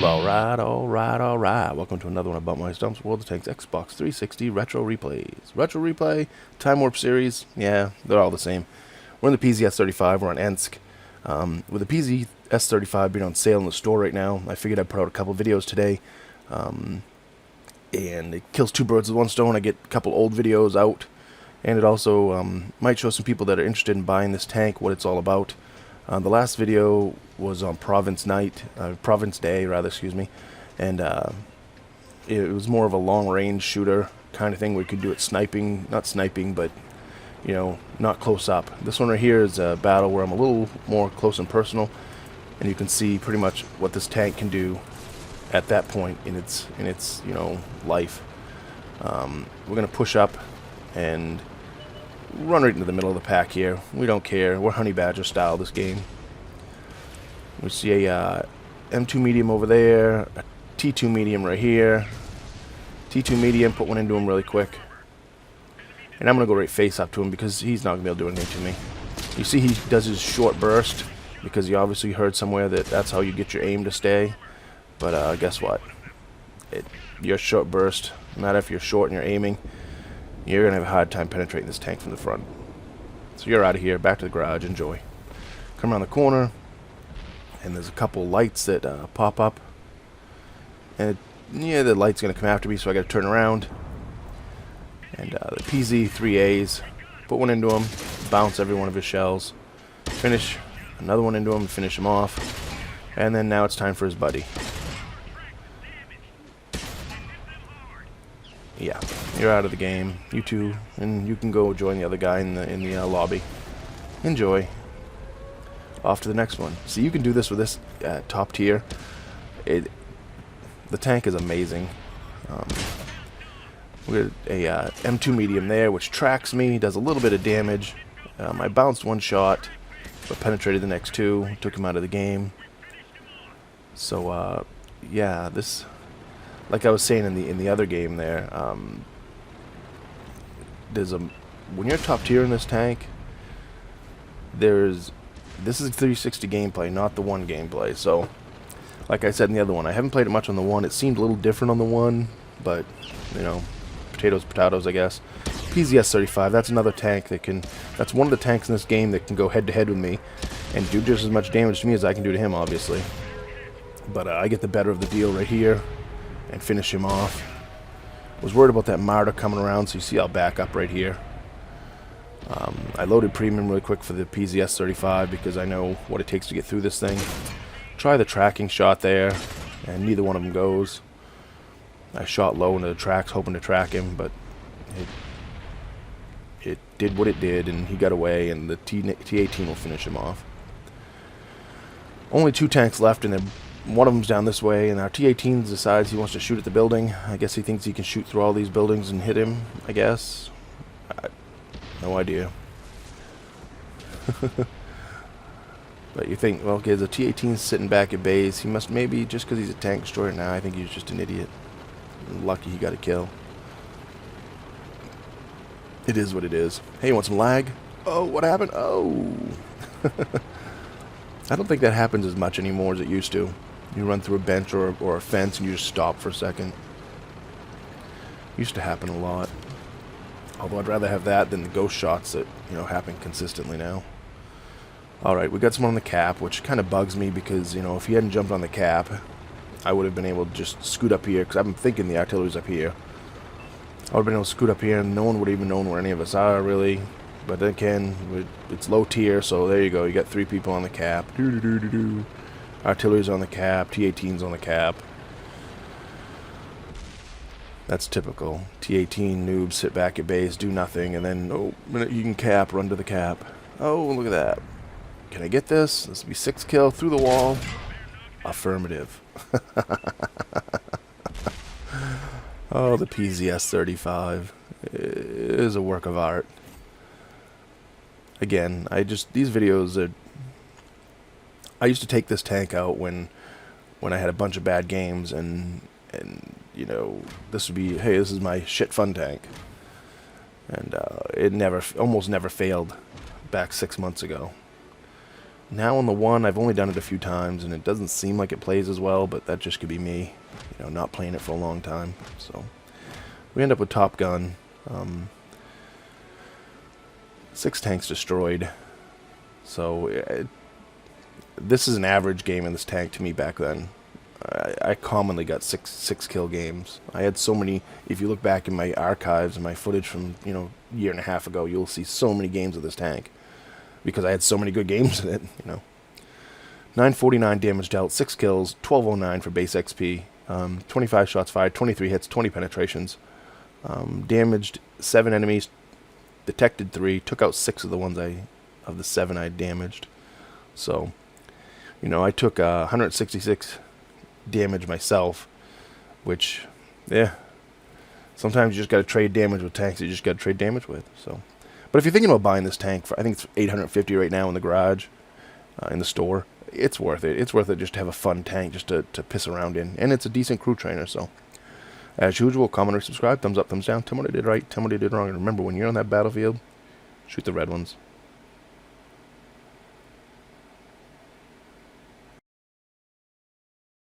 Alright, alright, alright. Welcome to another one of BumpmyStump's World of Tanks Xbox 360 Retro Replays. Retro Replay, Time Warp Series, yeah, they're all the same. We're in the PZ-S35, we're on Ensk. With the PZ-S35 being on sale in the store right now, I figured I'd put out a couple videos today. And it kills two birds with one stone. I get a couple old videos out. And it also might show some people that are interested in buying this tank what it's all about. The last video was on Province Day, excuse me, and it was more of a long-range shooter kind of thing. We could do it sniping, not sniping, but you know, not close up. This one right here is a battle where I'm a little more close and personal, and you can see pretty much what this tank can do at that point in its you know, life. We're gonna push up and run right into the middle of the pack here. We don't care. We're Honey Badger style this game. We see a M2 medium over there, a T2 medium right here. T2 medium, put one into him really quick. And I'm going to go right face up to him because he's not going to be able to do anything to me. You see he does his short burst because he obviously heard somewhere that that's how you get your aim to stay. But guess what? Your short burst, no matter if you're short and you're aiming, you're going to have a hard time penetrating this tank from the front. So you're out of here, back to the garage, enjoy. Come around the corner, and there's a couple lights that pop up. And yeah, the light's going to come after me, so I got to turn around. And the PZ-3As, put one into him, bounce every one of his shells. Finish another one into him, finish him off. And then now it's time for his buddy. Yeah, you're out of the game. You two, and you can go join the other guy in the lobby. Enjoy. Off to the next one. See, you can do this with this top tier. The tank is amazing. We got a M2 medium there, which tracks me, does a little bit of damage. I bounced one shot, but penetrated the next two, took him out of the game. So yeah, this. Like I was saying in the other game there, when you're top tier in this tank, this is 360 gameplay, not the one gameplay. So, like I said in the other one, I haven't played it much on the one. It seemed a little different on the one, but you know, potatoes, I guess. PZ-S35, that's another tank that's one of the tanks in this game that can go head to head with me and do just as much damage to me as I can do to him, obviously. But I get the better of the deal right here and finish him off. Was worried about that martyr coming around, so you see I'll back up right here. I loaded premium really quick for the PZ-S35 because I know what it takes to get through this thing. Try the tracking shot there, and neither one of them goes. I shot low into the tracks hoping to track him, but it did what it did, and he got away, and the T18 will finish him off. Only two tanks left, and one of them's down this way, and our T-18 decides he wants to shoot at the building. I guess he thinks he can shoot through all these buildings and hit him, I guess. No idea. But you think, well, okay, the T-18's sitting back at base. He must, maybe just because he's a tank destroyer now, I think he's just an idiot. Lucky he got a kill. It is what it is. Hey, you want some lag? Oh, what happened? Oh. I don't think that happens as much anymore as it used to. You run through a bench or a fence and you just stop for a second. Used to happen a lot. Although I'd rather have that than the ghost shots that, you know, happen consistently now. Alright, we got someone on the cap, which kind of bugs me because, you know, if he hadn't jumped on the cap, I would have been able to just scoot up here, because I'm thinking the artillery's up here. I would have been able to scoot up here and no one would have even known where any of us are, really. But then again, it's low tier, so there you go. You got three people on the cap. Artillery's on the cap. T-18's on the cap. That's typical. T-18 noobs sit back at base, do nothing, and then, oh, you can cap, run to the cap. Oh, look at that. Can I get this? This will be 6 kill through the wall. Affirmative. Oh, the PZ-S35 is a work of art. Again, these videos are... I used to take this tank out when I had a bunch of bad games, and you know, this would be, hey, this is my shit fun tank. And it almost never failed back 6 months ago. Now on the 1, I've only done it a few times, and it doesn't seem like it plays as well, but that just could be me, you know, not playing it for a long time. So we end up with Top Gun. 6 tanks destroyed. So this is an average game in this tank to me back then. I commonly got six kill games. I had so many. If you look back in my archives and my footage from, you know, a year and a half ago, you'll see so many games of this tank because I had so many good games in it. You know, 949 damage dealt, 6 kills, 1209 for base XP, 25 shots fired, 23 hits, 20 penetrations, damaged 7 enemies, detected 3, took out 6 of the ones of the 7 I damaged. So, you know, I took 166 damage myself, which, yeah, sometimes you just got to trade damage with tanks you just got to trade damage with. So, but if you're thinking about buying this tank for, I think it's 850 right now in the garage, in the store, it's worth it. It's worth it just to have a fun tank just to piss around in, and it's a decent crew trainer. So, as usual, comment or subscribe, thumbs up, thumbs down, tell me what I did right, tell me what I did wrong, and remember, when you're on that battlefield, shoot the red ones.